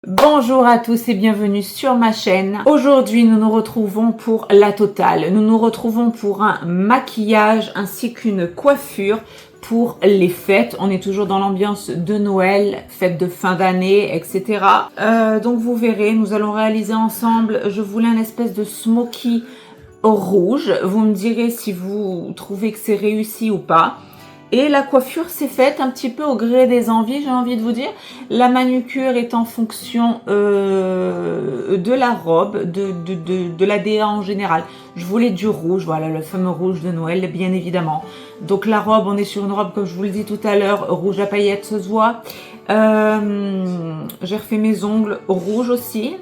Bonjour à tous et bienvenue sur ma chaîne. Aujourd'hui, nous nous retrouvons pour la totale. Nous nous retrouvons pour un maquillage ainsi qu'une coiffure pour les fêtes. On est toujours dans l'ambiance de Noël, fête de fin d'année, etc. Donc vous verrez, nous allons réaliser ensemble, je voulais un espèce de smoky rouge. Vous me direz si vous trouvez que c'est réussi ou pas. Et la coiffure s'est faite un petit peu au gré des envies, j'ai envie de vous dire. La manucure est en fonction de la robe, de la DA en général. Je voulais du rouge, voilà, le fameux rouge de Noël, bien évidemment. Donc la robe, on est sur une robe, comme je vous le dis tout à l'heure, rouge à paillettes, ce se voit. J'ai refait mes ongles rouges aussi,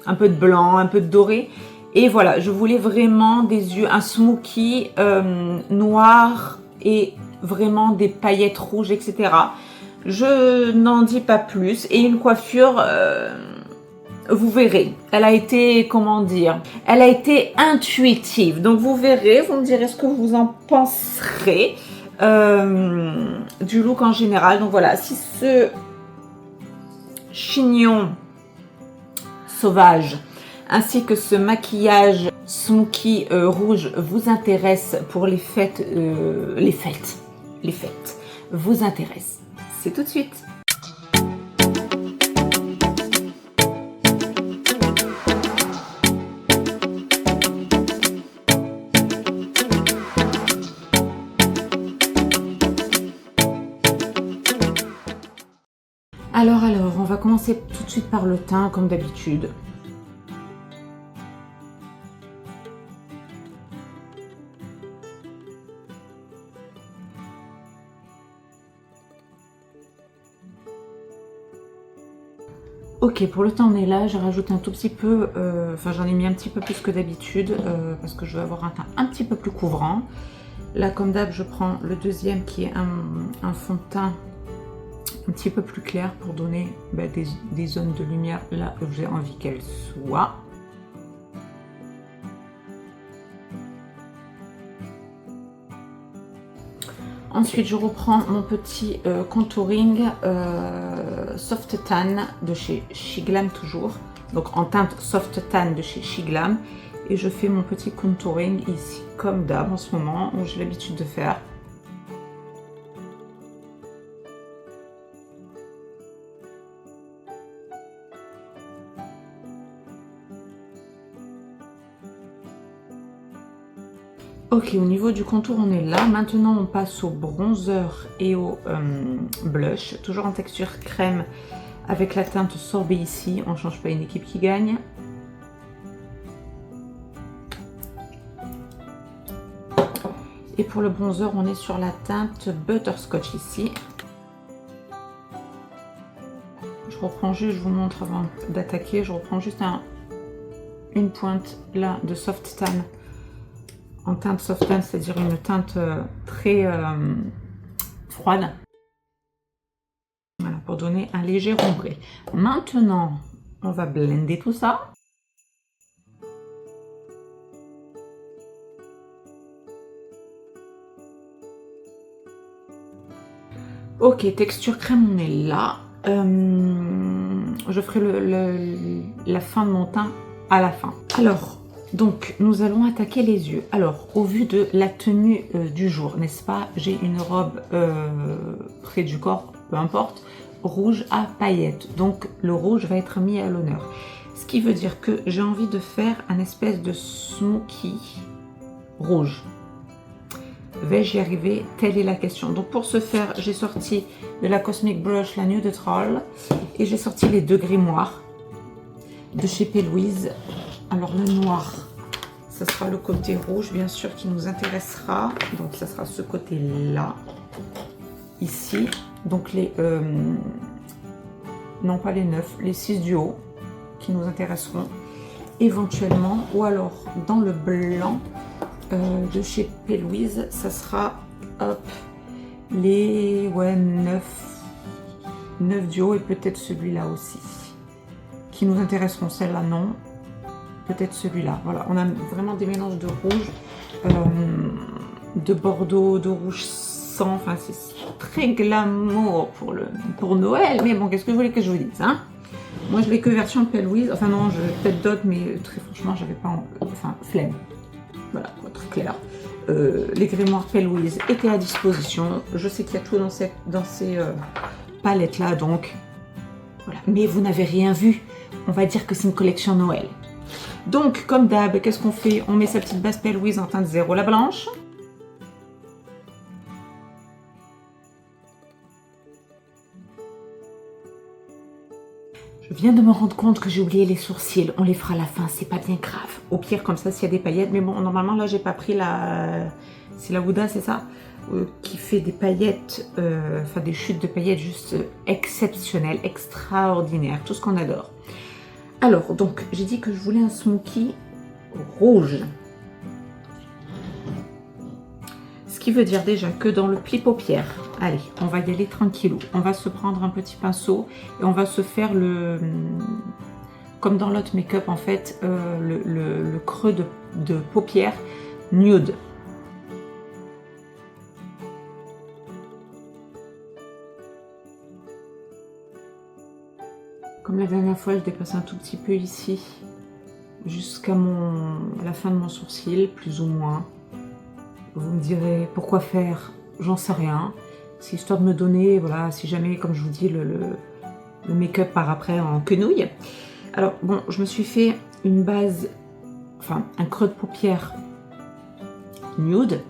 un peu de blanc, un peu de doré. Et voilà, je voulais vraiment des yeux, un smoky noir et vraiment des paillettes rouges, etc. Je n'en dis pas plus. Et une coiffure, vous verrez, elle a été, comment dire, elle a été intuitive. Donc vous verrez, vous me direz ce que vous en penserez du look en général. Donc voilà, si ce chignon sauvage ainsi que ce maquillage smoky rouge vous intéresse pour les fêtes, les fêtes vous intéressent. C'est tout de suite. Alors, on va commencer tout de suite par le teint, comme d'habitude. Ok, pour le teint on est là, j'ai rajouté un tout petit peu, enfin j'en ai mis un petit peu plus que d'habitude parce que je veux avoir un teint un petit peu plus couvrant. Là comme d'hab je prends le deuxième qui est un fond de teint un petit peu plus clair pour donner des zones de lumière là où j'ai envie qu'elles soient. Ensuite, je reprends mon petit contouring Soft Tan de chez Shiglam toujours. Donc en teinte Soft Tan de chez Shiglam. Et je fais mon petit contouring ici comme d'hab en ce moment où j'ai l'habitude de faire. Ok, au niveau du contour, on est là. Maintenant, on passe au bronzer et au blush. Toujours en texture crème avec la teinte Sorbet ici. On ne change pas une équipe qui gagne. Et pour le bronzer, on est sur la teinte Butterscotch ici. Je reprends juste, je vous montre avant d'attaquer, je reprends juste une pointe là de Soft Tan. En teinte soft tan, c'est-à-dire une teinte très froide. Voilà, pour donner un léger ombré. Maintenant, on va blender tout ça. Ok, texture crème, on est là. Je ferai la fin de mon teint à la fin. Alors, donc, nous allons attaquer les yeux. Alors, au vu de la tenue du jour, n'est-ce pas? J'ai une robe près du corps, peu importe, rouge à paillettes. Donc, le rouge va être mis à l'honneur. Ce qui veut dire que j'ai envie de faire un espèce de smoky rouge. Vais-je y arriver? Telle est la question. Donc, pour ce faire, j'ai sorti de la Cosmic Brush, la Neutral, et j'ai sorti les deux grimoires de chez P. Louise. Alors le noir, ça sera le côté rouge, bien sûr, qui nous intéressera. Donc ça sera ce côté-là, ici. Donc les, non pas les 9, les 6 du haut, qui nous intéresseront éventuellement. Ou alors dans le blanc de chez P. Louise, ça sera, hop, les 9 du haut et peut-être celui-là aussi. Qui nous intéresseront, celle-là non. Peut-être celui-là. Voilà, on a vraiment des mélanges de rouge, de bordeaux, de rouge sang. Enfin, c'est très glamour pour Noël. Mais bon, qu'est-ce que vous voulez que je vous dise, hein? Moi, je l'ai que version Pale Louise. Enfin non, je peut-être d'autres, mais très franchement, j'avais pas... Enfin, flemme. Voilà, pour être clair. Les grimoires Pale Louise étaient à disposition. Je sais qu'il y a tout dans ces palettes-là, donc... Voilà. Mais vous n'avez rien vu. On va dire que c'est une collection Noël. Donc, comme d'hab, qu'est-ce qu'on fait? On met sa petite base Pale Louise en teinte 0, la blanche. Je viens de me rendre compte que j'ai oublié les sourcils. On les fera à la fin, c'est pas bien grave. Au pire, comme ça, s'il y a des paillettes. Mais bon, normalement, là, j'ai pas pris la... C'est la Huda, c'est ça, qui fait des paillettes, enfin des chutes de paillettes juste exceptionnelles, extraordinaires, tout ce qu'on adore. Alors, donc, j'ai dit que je voulais un smoky rouge. Ce qui veut dire déjà que dans le pli paupière, allez, on va y aller tranquillou. On va se prendre un petit pinceau et on va se faire le... Comme dans l'autre make-up, en fait, le creux de paupière nude. Comme la dernière fois, je dépasse un tout petit peu ici, jusqu'à la fin de mon sourcil, plus ou moins. Vous me direz, pourquoi faire? J'en sais rien. C'est histoire de me donner, voilà, si jamais, comme je vous dis, le make-up part après en quenouille. Alors, bon, je me suis fait une base, enfin, un creux de paupière nude,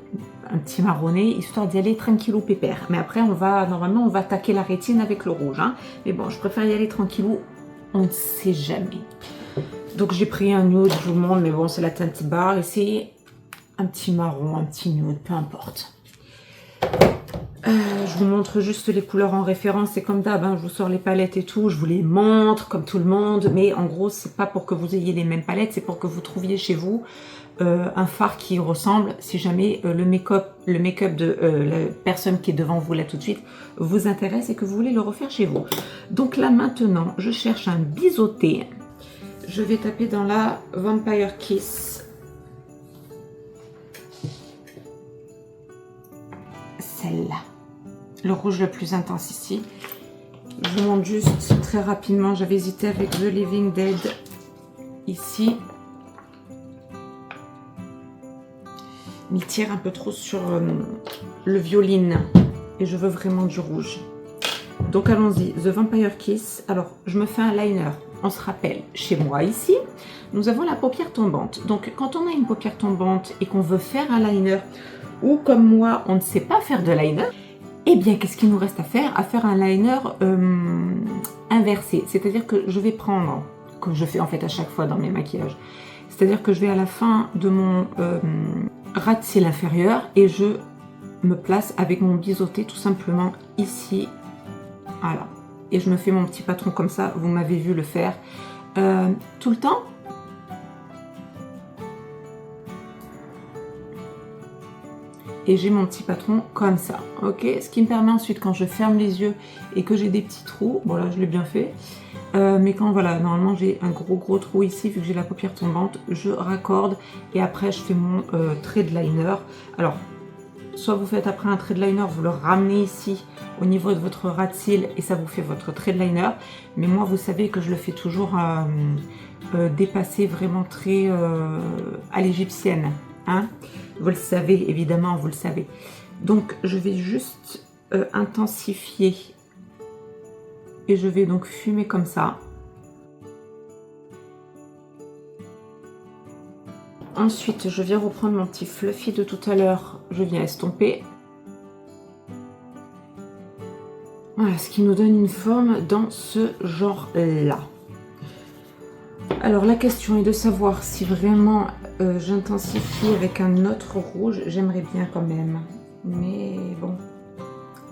un petit marronné, histoire d'y aller tranquillou pépère. Mais après, normalement, on va attaquer la rétine avec le rouge. Hein. Mais bon, je préfère y aller tranquillou, on ne sait jamais. Donc, j'ai pris un nude, je vous montre, mais bon, c'est la teinte barre. Et c'est un petit marron, un petit nude, peu importe. Je vous montre juste les couleurs en référence, c'est comme d'hab, hein, je vous sors les palettes et tout, je vous les montre comme tout le monde, mais en gros, c'est pas pour que vous ayez les mêmes palettes, c'est pour que vous trouviez chez vous un fard qui ressemble, si jamais le make-up de la personne qui est devant vous là tout de suite vous intéresse et que vous voulez le refaire chez vous. Donc là maintenant, je cherche un biseauté. Je vais taper dans la Vampire Kiss. Celle-là. Le rouge le plus intense ici. Je vous montre juste très rapidement, j'avais hésité avec The Living Dead ici. Il tire un peu trop sur le violine et je veux vraiment du rouge. Donc allons-y, The Vampire Kiss. Alors, je me fais un liner. On se rappelle, chez moi ici, nous avons la paupière tombante. Donc, quand on a une paupière tombante et qu'on veut faire un liner, ou comme moi, on ne sait pas faire de liner, eh bien, qu'est-ce qu'il nous reste à faire? À faire un liner inversé. C'est-à-dire que je vais prendre, comme je fais en fait à chaque fois dans mes maquillages, c'est-à-dire que je vais à la fin de mon ras de cils inférieur et je me place avec mon biseauté tout simplement ici. Voilà. Et je me fais mon petit patron comme ça. Vous m'avez vu le faire tout le temps. Et j'ai mon petit patron comme ça, ok? Ce qui me permet ensuite, quand je ferme les yeux et que j'ai des petits trous, bon là je l'ai bien fait, mais quand voilà, normalement j'ai un gros trou ici, vu que j'ai la paupière tombante, je raccorde et après je fais mon trait de liner. Alors, soit vous faites après un trait de liner, vous le ramenez ici au niveau de votre ras de cils et ça vous fait votre trait de liner, mais moi vous savez que je le fais toujours dépasser vraiment très à l'égyptienne, hein? Vous le savez, évidemment, vous le savez. Donc, je vais juste intensifier. Et je vais donc fumer comme ça. Ensuite, je viens reprendre mon petit fluffy de tout à l'heure. Je viens estomper. Voilà, ce qui nous donne une forme dans ce genre-là. Alors, la question est de savoir si vraiment j'intensifie avec un autre rouge. J'aimerais bien quand même. Mais bon.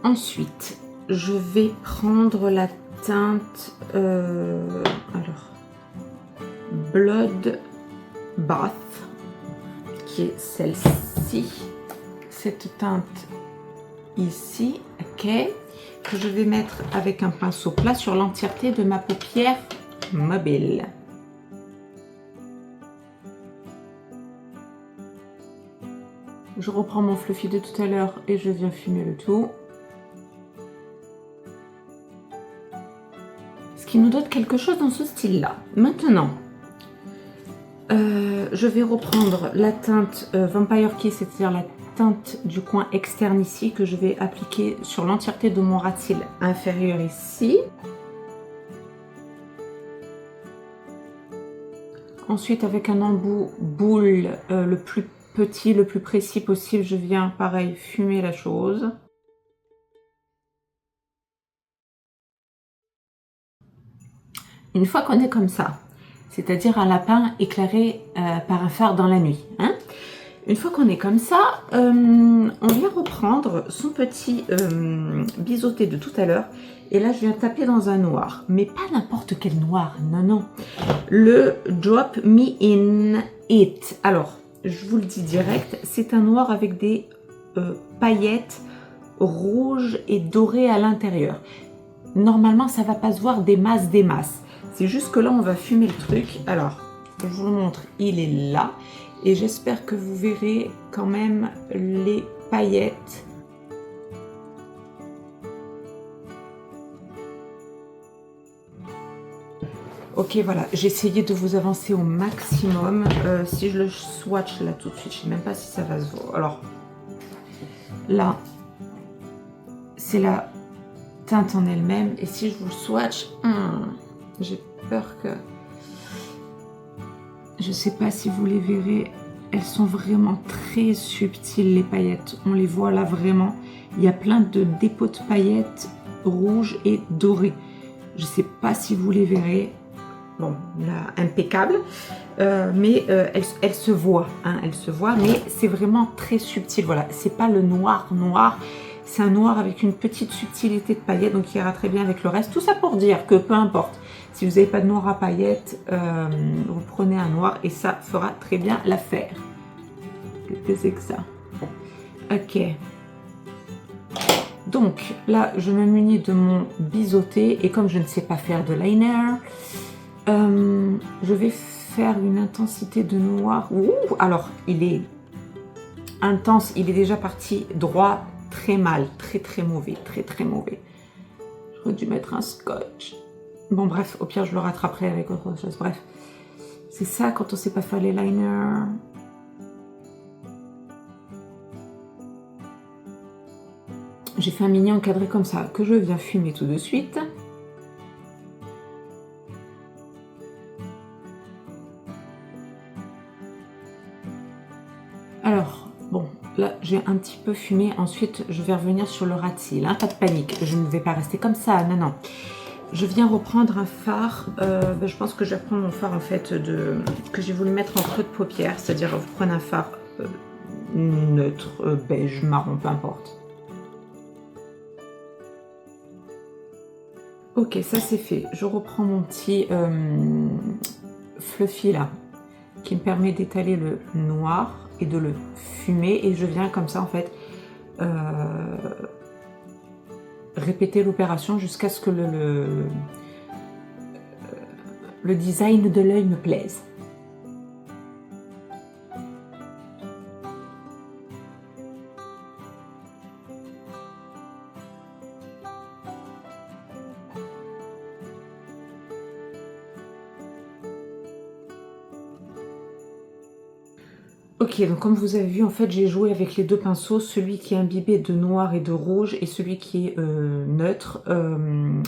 Ensuite, je vais prendre la teinte alors Blood Bath, qui est celle-ci. Cette teinte ici, ok, que je vais mettre avec un pinceau plat sur l'entièreté de ma paupière mobile. Je reprends mon fluffy de tout à l'heure et je viens fumer le tout. Ce qui nous donne quelque chose dans ce style-là. Maintenant, je vais reprendre la teinte Vampire Kiss, c'est-à-dire la teinte du coin externe ici, que je vais appliquer sur l'entièreté de mon ras de cils inférieur ici. Ensuite, avec un embout boule le plus petit, le plus précis possible, je viens, pareil, fumer la chose. Une fois qu'on est comme ça, c'est-à-dire un lapin éclairé par un phare dans la nuit, hein. Une fois qu'on est comme ça, on vient reprendre son petit biseauté de tout à l'heure. Et là, je viens taper dans un noir. Mais pas n'importe quel noir, non, non. Le Drop Me In It. Alors, je vous le dis direct, c'est un noir avec des paillettes rouges et dorées à l'intérieur. Normalement, ça va pas se voir des masses, des masses. C'est juste que là, on va fumer le truc. Alors, je vous montre, il est là. Et j'espère que vous verrez quand même les paillettes. Ok, voilà, j'ai essayé de vous avancer au maximum. Si je le swatch là tout de suite, je ne sais même pas si ça va se voir. Alors, là, c'est la teinte en elle-même. Et si je vous le swatch, j'ai peur que... Je sais pas si vous les verrez, elles sont vraiment très subtiles les paillettes. On les voit là vraiment. Il y a plein de dépôts de paillettes rouges et dorées. Je sais pas si vous les verrez. Bon, là, impeccable. Mais elles se voient, hein, elles se voient, mais c'est vraiment très subtil. Voilà, c'est pas le noir noir. C'est un noir avec une petite subtilité de paillettes, donc il ira très bien avec le reste. Tout ça pour dire que peu importe, si vous n'avez pas de noir à paillettes, vous prenez un noir et ça fera très bien l'affaire. Qu'est-ce que c'est que ça? Ok. Donc là, je me munis de mon biseauté et comme je ne sais pas faire de liner, je vais faire une intensité de noir. Ouh, alors, il est intense, il est déjà parti droit. Très mal, très mauvais, très mauvais. J'aurais dû mettre un scotch. Bon bref, au pire je le rattraperai avec autre chose. Bref, c'est ça quand on sait pas faire les liners. J'ai fait un mini encadré comme ça que je viens fumer tout de suite. Alors, bon, là j'ai un petit peu fumé. Ensuite, je vais revenir sur le ras de cils. Hein, pas de panique, je ne vais pas rester comme ça. Non, non. Je viens reprendre un fard. Je pense que je vais reprendre mon fard en fait que j'ai voulu mettre en creux de paupière. C'est-à-dire, vous prenez un fard neutre, beige, marron, peu importe. Ok, ça c'est fait. Je reprends mon petit fluffy là, qui me permet d'étaler le noir et de le fumer. Et je viens comme ça en fait répéter l'opération jusqu'à ce que le design de l'œil me plaise. Ok, donc comme vous avez vu, en fait, j'ai joué avec les deux pinceaux, celui qui est imbibé de noir et de rouge et celui qui est neutre,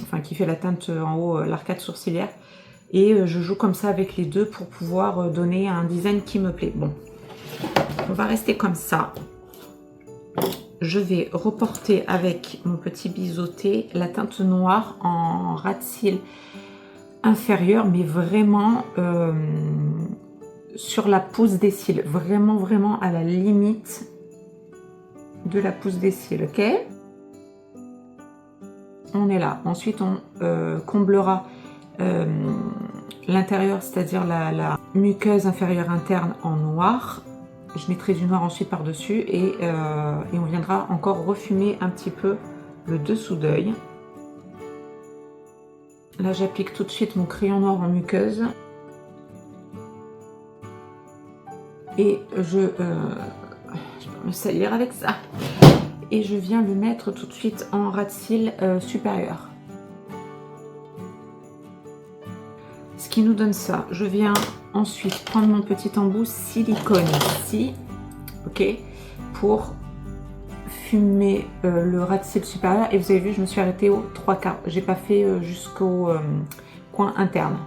enfin qui fait la teinte en haut, l'arcade sourcilière. Et je joue comme ça avec les deux pour pouvoir donner un design qui me plaît. Bon, on va rester comme ça. Je vais reporter avec mon petit biseauté la teinte noire en ras de cils inférieur, mais vraiment... sur la pousse des cils, vraiment à la limite de la pousse des cils, ok? On est là. Ensuite, on comblera l'intérieur, c'est-à-dire la muqueuse inférieure interne en noir. Je mettrai du noir ensuite par-dessus et on viendra encore refumer un petit peu le dessous d'œil. Là, j'applique tout de suite mon crayon noir en muqueuse. Et je peux me salir avec ça. Et je viens le mettre tout de suite en ras de cils supérieur. qui nous donne ça. Je viens ensuite prendre mon petit embout silicone ici, ok, pour fumer le ras-de-cils supérieur. Et vous avez vu, je me suis arrêtée aux 3/4. J'ai pas fait jusqu'au coin interne.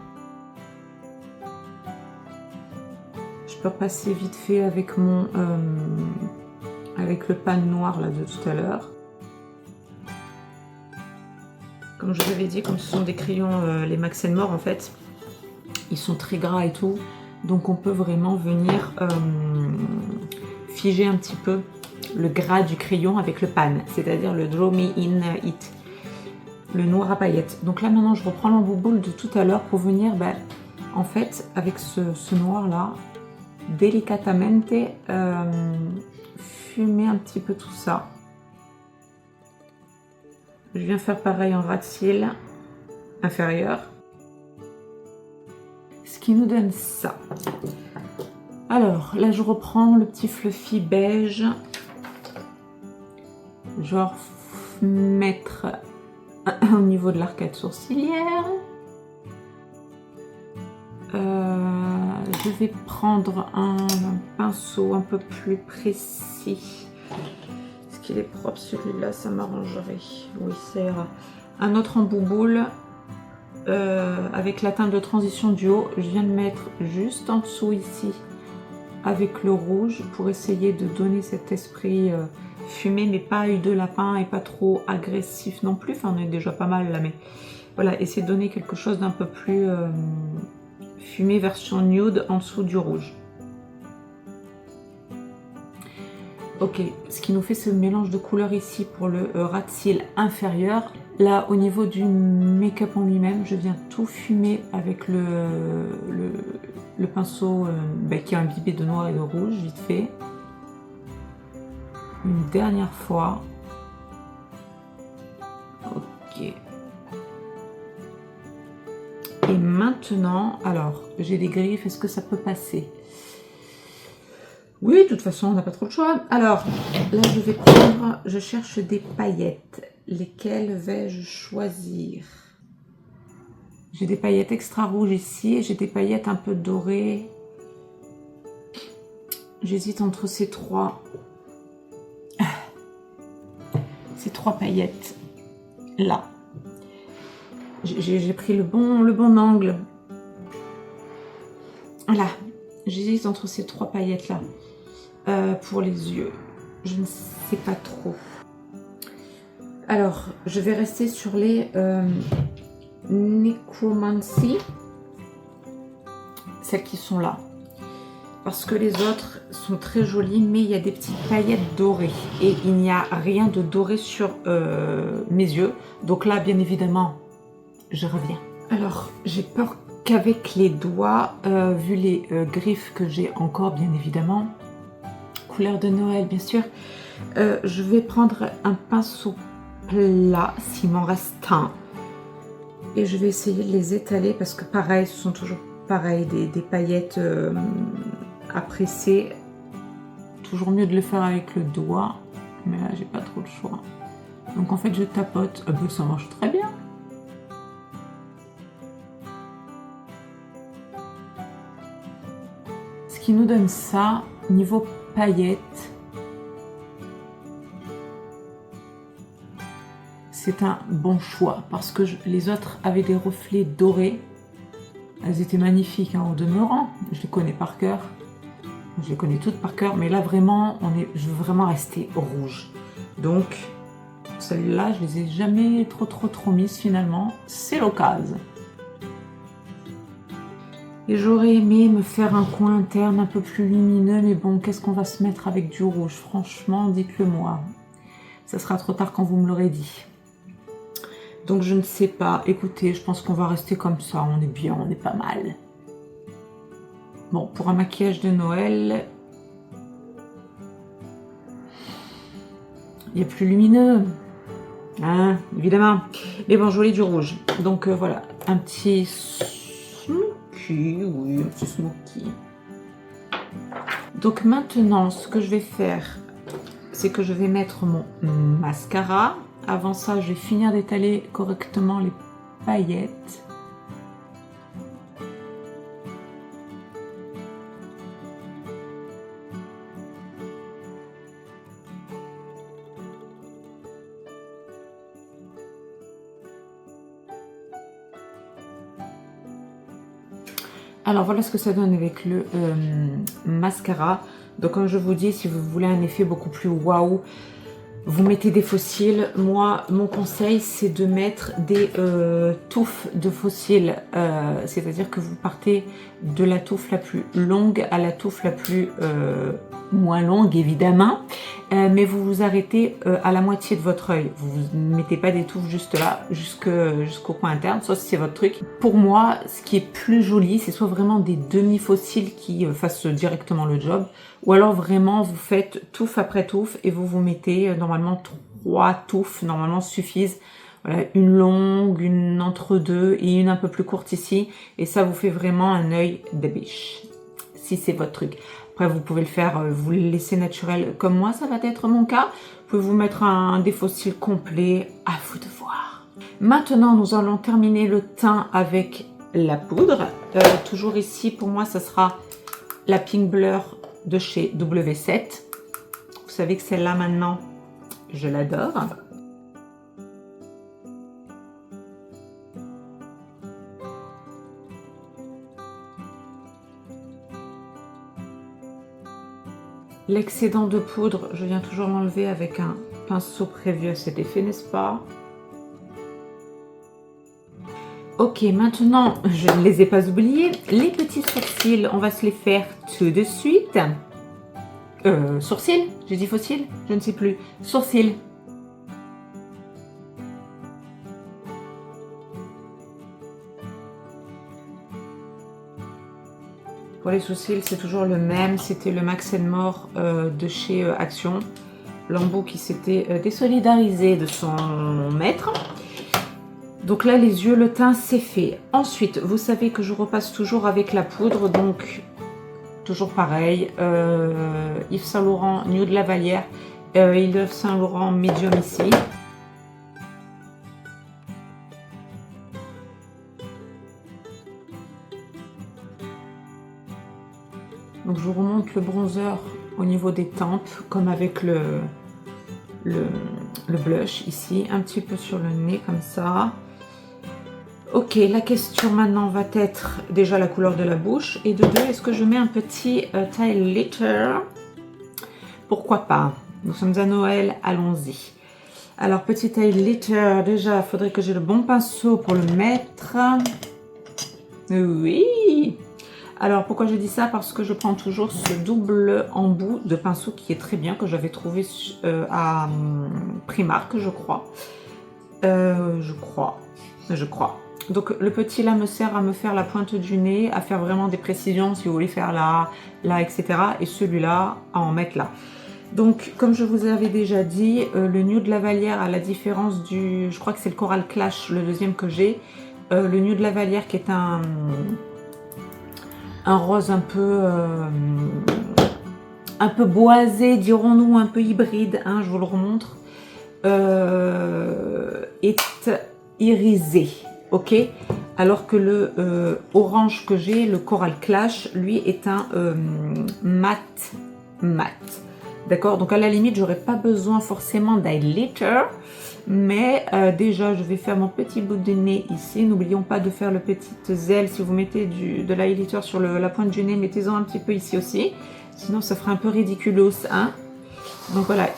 Je peux passer vite fait avec mon avec le pan noir là de tout à l'heure. Comme je vous avais dit, comme ce sont des crayons les Max & More en fait, ils sont très gras et tout, donc on peut vraiment venir figer un petit peu le gras du crayon avec le pan, c'est-à-dire le Draw Me In It, le noir à paillettes. Donc là maintenant je reprends l'embouboule de tout à l'heure pour venir, en fait avec ce noir là, délicatamente fumer un petit peu tout ça. Je viens faire pareil en ras de cils inférieur. Ce qui nous donne ça. Alors là je reprends le petit fluffy beige. Genre mettre au niveau de l'arcade sourcilière. Je vais prendre un pinceau un peu plus précis. Est-ce qu'il est propre celui-là? Ça m'arrangerait. Oui, ça ira. Un autre embouboule avec la teinte de transition du haut. Je viens de mettre juste en dessous ici avec le rouge pour essayer de donner cet esprit fumé, mais pas huile de lapin et pas trop agressif non plus. Enfin, on est déjà pas mal là, mais voilà, essayer de donner quelque chose d'un peu plus fumé version nude en dessous du rouge. Ok, ce qui nous fait ce mélange de couleurs ici pour le ras de cils inférieur. Là, au niveau du make-up en lui-même, je viens tout fumer avec le pinceau qui est imbibé de noir et de rouge, vite fait. Une dernière fois. Ok. Et maintenant, alors, j'ai des griffes, est-ce que ça peut passer? Oui, de toute façon, on n'a pas trop le choix. Alors, là, je vais prendre, je cherche des paillettes. Lesquelles vais-je choisir? J'ai des paillettes extra rouges ici et j'ai des paillettes un peu dorées. J'hésite entre ces trois paillettes là. J'ai pris le bon angle. Voilà, j'hésite entre ces trois paillettes là. Pour les yeux, je ne sais pas trop. Alors, je vais rester sur les Necromancy, celles qui sont là, parce que les autres sont très jolies, mais il y a des petites paillettes dorées et il n'y a rien de doré sur mes yeux. Donc là, bien évidemment, je reviens. Alors, j'ai peur qu'avec les doigts, vu les griffes que j'ai encore, bien évidemment, couleur de Noël, bien sûr, je vais prendre un pinceau plat, s'il m'en reste un, et je vais essayer de les étaler parce que pareil, ce sont toujours pareil, des paillettes à presser. Toujours mieux de le faire avec le doigt, mais là j'ai pas trop le choix. Donc en fait je tapote, ça marche très bien. Ce qui nous donne ça, niveau paillettes, c'est un bon choix parce que les autres avaient des reflets dorés. Elles étaient magnifiques au demeurant. Je les connais par cœur. Je les connais toutes par cœur, mais là vraiment, je veux vraiment rester rouge. Donc celles-là, je les ai jamais trop mises finalement. C'est l'occasion. Et j'aurais aimé me faire un coin interne un peu plus lumineux, mais bon, qu'est-ce qu'on va se mettre avec du rouge? Franchement, dites-le moi. Ça sera trop tard quand vous me l'aurez dit. Donc je ne sais pas. Écoutez, je pense qu'on va rester comme ça. On est bien, on est pas mal. Bon, pour un maquillage de Noël, il y a plus lumineux. Hein, évidemment. Mais bon, je voulais du rouge. Donc voilà, un petit smoky, oui, un petit smoky. Donc maintenant, ce que je vais faire, c'est que je vais mettre mon mascara. Avant ça, je vais finir d'étaler correctement les paillettes. Alors voilà ce que ça donne avec le mascara. Donc comme je vous dis, si vous voulez un effet beaucoup plus waouh, vous mettez des faux cils. Moi, mon conseil, c'est de mettre des touffes de faux cils. C'est-à-dire que vous partez de la touffe la plus longue à la touffe la plus moins longue, évidemment. Mais vous vous arrêtez à la moitié de votre œil. Vous ne mettez pas des touffes juste là, jusqu'au coin interne, sauf si c'est votre truc. Pour moi, ce qui est plus joli, c'est soit vraiment des demi-faux cils qui fassent directement le job, ou alors vraiment vous faites touffe après touffe et vous mettez normalement 3 touffes, normalement suffisent. Voilà, une longue, une entre deux et une un peu plus courte ici. Et ça vous fait vraiment un œil de biche, si c'est votre truc. Après, vous pouvez le faire, vous le laisser naturel comme moi, ça va être mon cas. Vous pouvez vous mettre des faux cils complets, à vous de voir. Maintenant, nous allons terminer le teint avec la poudre. Toujours ici, pour moi, ça sera la Pink Blur de chez W7. Vous savez que celle-là, maintenant, je l'adore. L'excédent de poudre, je viens toujours l'enlever avec un pinceau prévu à cet effet, n'est-ce pas? Ok, maintenant, je ne les ai pas oubliés. Les petits sourcils, on va se les faire tout de suite. Sourcils? J'ai dit fossiles? Je ne sais plus. Sourcils. Pour les sourcils, c'est toujours le même. C'était le Max More de chez Action. L'embout qui s'était désolidarisé de son maître. Donc là, les yeux, le teint, c'est fait. Ensuite, vous savez que je repasse toujours avec la poudre. Donc, toujours pareil. Yves Saint Laurent Nude Lavalière. Yves Saint Laurent Medium ici. Donc je vous remonte le bronzer au niveau des tempes, comme avec le blush ici, un petit peu sur le nez comme ça. Ok, la question maintenant va être déjà la couleur de la bouche. Et de deux, est-ce que je mets un petit highlighter? Pourquoi pas? Nous sommes à Noël, allons-y. Alors, petit highlighter, déjà, il faudrait que j'ai le bon pinceau pour le mettre. Oui! Alors, pourquoi je dis ça? Parce que je prends toujours ce double embout de pinceau qui est très bien, que j'avais trouvé à Primark, je crois. Je crois. Donc, le petit là me sert à me faire la pointe du nez, à faire vraiment des précisions, si vous voulez faire là, là, etc. Et celui-là, à en mettre là. Donc, comme je vous avais déjà dit, le Nude Lavalière, à la différence du... Je crois que c'est le Coral Clash, le deuxième que j'ai. Le Nude Lavalière qui est un rose un peu boisé, dirons-nous, un peu hybride, hein, je vous le remontre, est irisé, ok? Alors que le orange que j'ai, le Coral Clash, lui est un mat. D'accord? Donc à la limite, j'aurais pas besoin forcément d'highlighter, mais déjà je vais faire mon petit bout de nez ici. N'oublions pas de faire le petit zèle. Si vous mettez de l'highlighter sur la pointe du nez, mettez-en un petit peu ici aussi, sinon ça fera un peu ridiculos, hein. Donc voilà,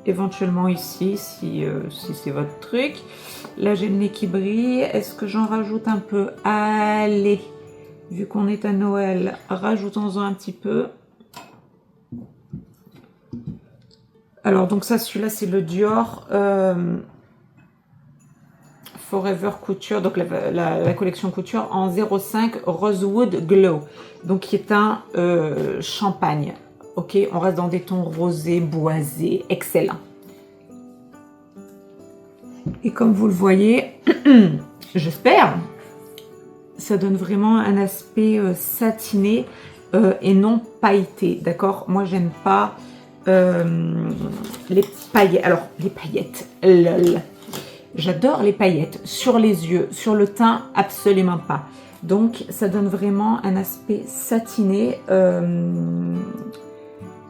éventuellement ici si c'est votre truc. Là j'ai le nez qui brille. Est-ce que j'en rajoute un peu? Allez, vu qu'on est à Noël, rajoutons-en un petit peu. Alors donc ça, celui-là c'est le Dior Forever Couture, donc la collection couture en 05 Rosewood Glow, donc qui est un champagne. Ok, on reste dans des tons rosés, boisés, excellent. Et comme vous le voyez, j'espère, ça donne vraiment un aspect satiné et non pailleté, d'accord? Moi j'aime pas les paillettes. Alors les paillettes, lol. J'adore les paillettes sur les yeux, sur le teint, absolument pas. Donc ça donne vraiment un aspect satiné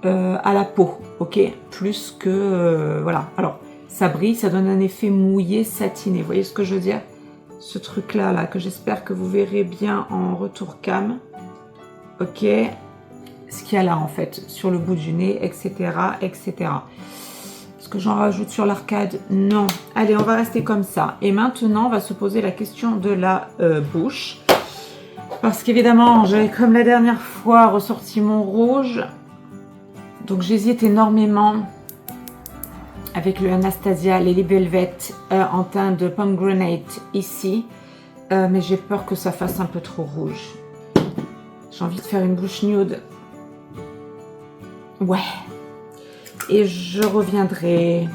à la peau, ok? Plus que voilà. Alors ça brille, ça donne un effet mouillé, satiné. Vous voyez ce que je veux dire? ce truc-là, là, que j'espère que vous verrez bien en retour cam. Ok. Ce qu'il y a là, en fait, sur le bout du nez, etc., etc. Est-ce que j'en rajoute sur l'arcade? Non. Allez, on va rester comme ça. Et maintenant, on va se poser la question de la bouche. Parce qu'évidemment, j'avais, comme la dernière fois, ressorti mon rouge. Donc, j'hésite énormément avec le Anastasia Lily Velvet en teint de pomegranate ici. Mais j'ai peur que ça fasse un peu trop rouge. J'ai envie de faire une bouche nude. Ouais. Et je reviendrai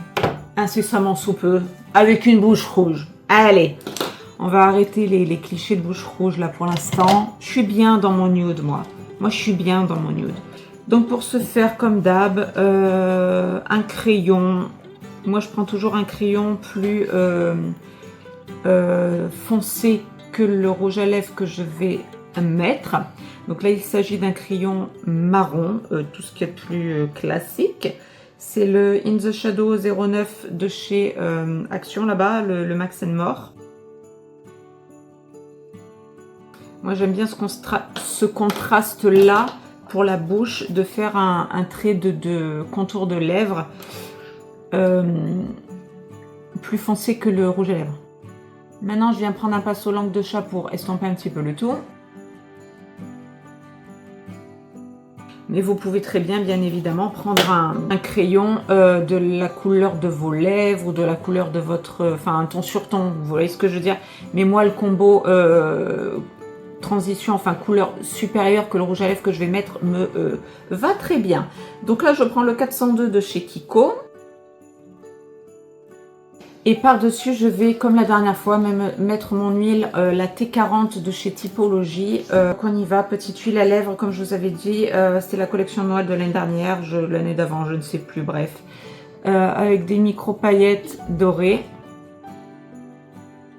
incessamment sous peu avec une bouche rouge. Allez, on va arrêter les clichés de bouche rouge là pour l'instant. Je suis bien dans mon nude, moi. Moi, je suis bien dans mon nude. Donc, pour ce faire, comme d'hab, un crayon. Moi, je prends toujours un crayon plus foncé que le rouge à lèvres que je vais mettre. Donc là, il s'agit d'un crayon marron, tout ce qui est plus classique. C'est le In the Shadow 09 de chez Action, là-bas, le Max More. Moi, j'aime bien ce contraste-là pour la bouche, de faire un trait de contour de lèvres plus foncé que le rouge à lèvres. Maintenant, je viens prendre un pinceau langue de chat pour estomper un petit peu le tout. Mais vous pouvez très bien évidemment, prendre un crayon de la couleur de vos lèvres ou de la couleur de votre... Enfin, un ton sur ton, vous voyez ce que je veux dire. Mais moi, le combo transition, enfin couleur supérieure que le rouge à lèvres que je vais mettre me va très bien. Donc là, je prends le 402 de chez Kiko. Et par-dessus, je vais, comme la dernière fois, même mettre mon huile, la T40 de chez Typologie. On y va, petite huile à lèvres, comme je vous avais dit. C'était la collection de Noël de l'année dernière, l'année d'avant, je ne sais plus, bref. Avec des micro-paillettes dorées.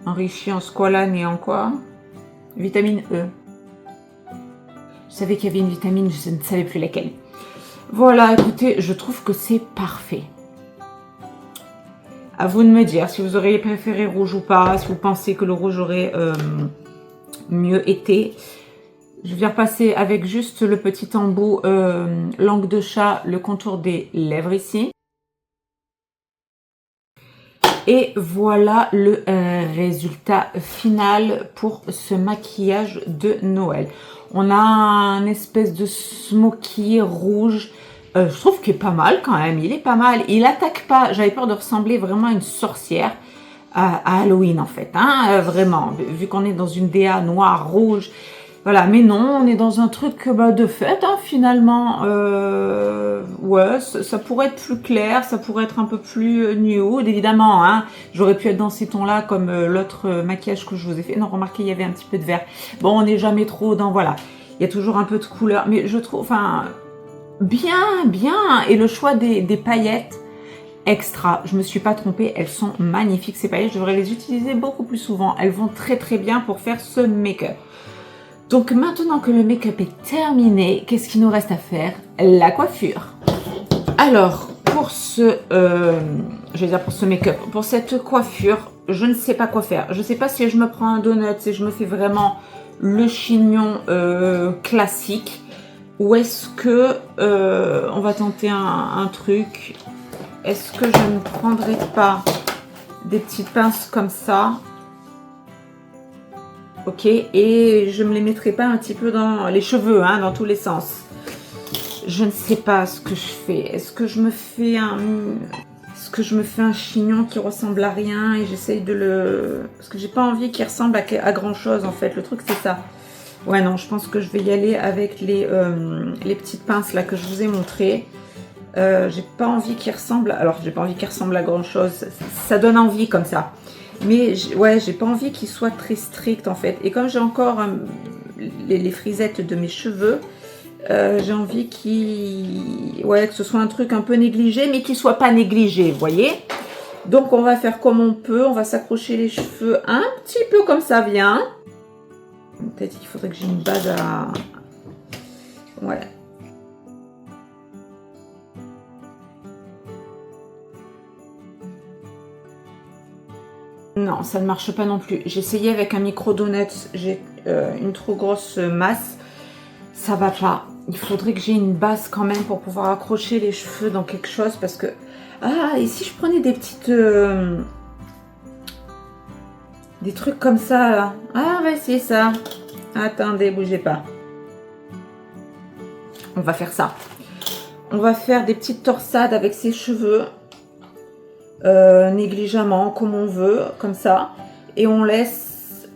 Enrichies en squalane et en quoi? Vitamine E. Je savais qu'il y avait une vitamine, je ne savais plus laquelle. Voilà, écoutez, je trouve que c'est parfait. À vous de me dire si vous auriez préféré rouge ou pas, si vous pensez que le rouge aurait mieux été. Je viens repasser avec juste le petit embout langue de chat, le contour des lèvres ici. Et voilà le résultat final pour ce maquillage de Noël. On a un espèce de smoky rouge. Je trouve qu'il est pas mal quand même, il est pas mal. Il attaque pas, j'avais peur de ressembler vraiment à une sorcière à Halloween en fait, hein, vraiment. Vu qu'on est dans une DA noire, rouge, voilà. Mais non, on est dans un truc de fête hein, finalement. Ouais, ça pourrait être plus clair, ça pourrait être un peu plus nude, évidemment. Hein. J'aurais pu être dans ces tons-là comme l'autre maquillage que je vous ai fait. Non, remarquez, il y avait un petit peu de vert. Bon, on n'est jamais trop dans, voilà. Il y a toujours un peu de couleur, mais je trouve, enfin... Bien. Et le choix des paillettes, extra. Je me suis pas trompée, elles sont magnifiques ces paillettes. Je devrais les utiliser beaucoup plus souvent. Elles vont très bien pour faire ce make-up. Donc maintenant que le make-up est terminé, qu'est-ce qu'il nous reste à faire? La coiffure. Alors, pour ce make-up, pour cette coiffure, je ne sais pas quoi faire. Je ne sais pas si je me prends un donut, si je me fais vraiment le chignon classique. Ou est-ce que on va tenter un truc? Est-ce que je ne prendrai pas des petites pinces comme ça? Ok, et je me les mettrai pas un petit peu dans les cheveux, hein, dans tous les sens. Je ne sais pas ce que je fais. Est-ce que je me fais un chignon qui ressemble à rien et j'essaye de le... Parce que j'ai pas envie qu'il ressemble à grand chose en fait. Le truc c'est ça. Ouais, non, je pense que je vais y aller avec les petites pinces là que je vous ai montrées. J'ai pas envie qu'il ressemble... Alors, j'ai pas envie qu'il ressemble à grand chose. Ça donne envie comme ça. Mais, ouais, j'ai pas envie qu'il soit très strict en fait. Et comme j'ai encore les frisettes de mes cheveux, j'ai envie que ce soit un truc un peu négligé, mais qu'il soit pas négligé, vous voyez? Donc, on va faire comme on peut. On va s'accrocher les cheveux un petit peu comme ça vient. Peut-être qu'il faudrait que j'ai une base à... Ouais. Non, ça ne marche pas non plus. J'ai essayé avec un micro-donuts, j'ai une trop grosse masse. Ça va pas. Il faudrait que j'ai une base quand même pour pouvoir accrocher les cheveux dans quelque chose parce que... Ah, et si je prenais des petites... des trucs comme ça, là. Ah, on va essayer ça. Attendez, bougez pas. On va faire ça. On va faire des petites torsades avec ses cheveux. Négligemment, comme on veut, comme ça. Et on laisse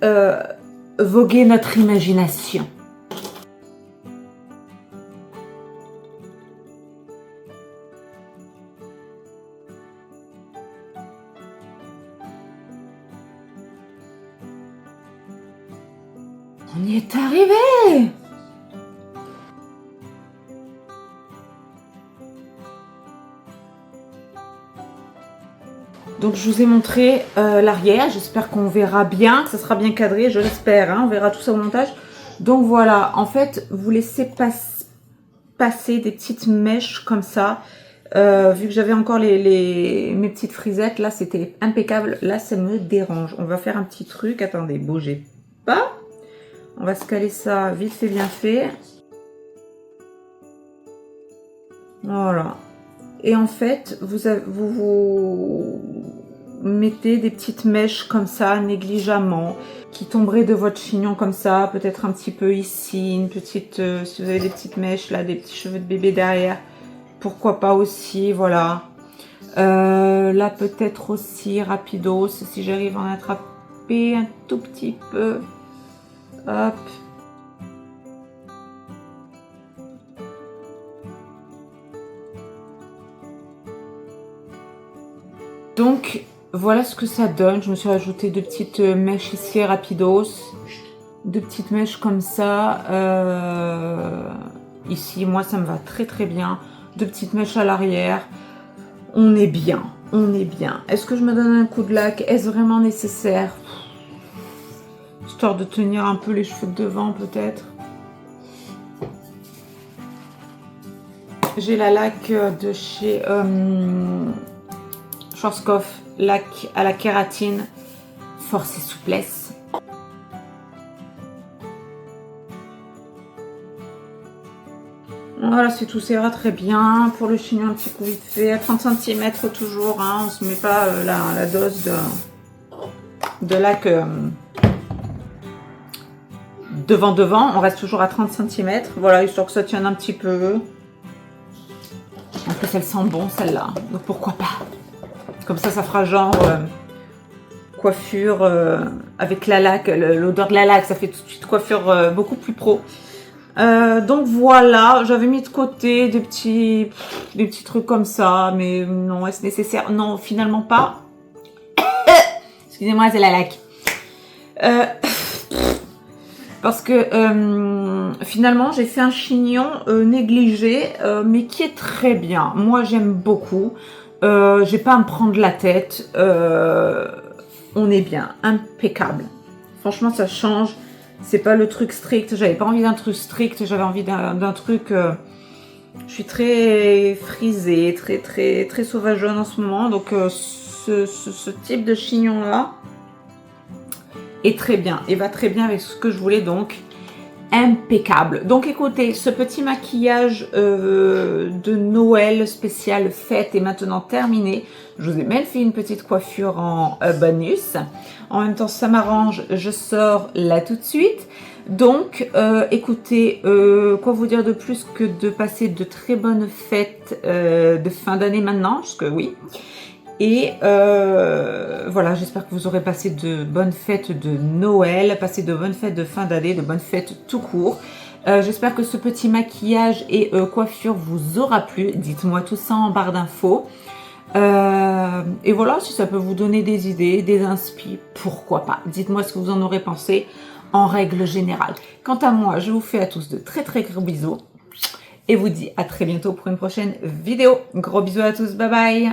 voguer notre imagination. On y est arrivé! Donc je vous ai montré l'arrière, j'espère qu'on verra bien, que ça sera bien cadré, je l'espère, hein, on verra tout ça au montage. Donc voilà, en fait, vous laissez passer des petites mèches comme ça. Vu que j'avais encore mes petites frisettes, là c'était impeccable, là ça me dérange. On va faire un petit truc, attendez, bougez pas. On va se caler ça vite fait, bien fait. Voilà. Et en fait, vous mettez des petites mèches comme ça, négligemment, qui tomberaient de votre chignon comme ça, peut-être un petit peu ici, une petite, si vous avez des petites mèches là, des petits cheveux de bébé derrière, pourquoi pas aussi, voilà. Là peut-être aussi rapidos, si j'arrive à en attraper un tout petit peu. Hop. Donc voilà ce que ça donne. Je me suis rajouté deux petites mèches ici rapidos, deux petites mèches comme ça. Ici, moi ça me va très très bien. Deux petites mèches à l'arrière. On est bien, on est bien. Est-ce que je me donne un coup de lac? Est-ce vraiment nécessaire? Histoire de tenir un peu les cheveux de devant peut-être. J'ai la laque de chez Schwarzkopf, lac à la kératine, force et souplesse. Voilà, c'est tout, ça ira très bien. Pour le chignon, un petit coup vite fait, à 30 cm toujours, hein, on se met pas la dose de lac devant, on reste toujours à 30 cm, voilà, histoire que ça tienne un petit peu. En plus, elle sent bon celle-là, donc pourquoi pas. Comme ça fera genre coiffure avec la laque, l'odeur de la laque, ça fait tout de suite coiffure beaucoup plus pro. Donc voilà, j'avais mis de côté des petits trucs comme ça, mais non, est-ce nécessaire? Non, finalement pas. Excusez-moi, c'est la laque. Parce que finalement, j'ai fait un chignon négligé, mais qui est très bien. Moi, j'aime beaucoup. J'ai pas à me prendre la tête. On est bien, impeccable. Franchement, ça change. C'est pas le truc strict. J'avais pas envie d'un truc strict. J'avais envie d'un truc. Je suis très frisée, très sauvageonne en ce moment. Donc, ce type de chignon là est très bien et va très bien avec ce que je voulais, donc impeccable. Donc écoutez, ce petit maquillage de Noël spécial fête est maintenant terminé. Je vous ai même fait une petite coiffure en bonus. En même temps, ça m'arrange, je sors là tout de suite. Donc écoutez, quoi vous dire de plus que de passer de très bonnes fêtes de fin d'année maintenant, parce que oui. Et voilà, j'espère que vous aurez passé de bonnes fêtes de Noël, passé de bonnes fêtes de fin d'année, de bonnes fêtes tout court. J'espère que ce petit maquillage et coiffure vous aura plu. Dites-moi tout ça en barre d'infos. Et voilà, si ça peut vous donner des idées, des inspi, pourquoi pas. Dites-moi ce que vous en aurez pensé en règle générale. Quant à moi, je vous fais à tous de très gros bisous. Et vous dis à très bientôt pour une prochaine vidéo. Gros bisous à tous, bye bye.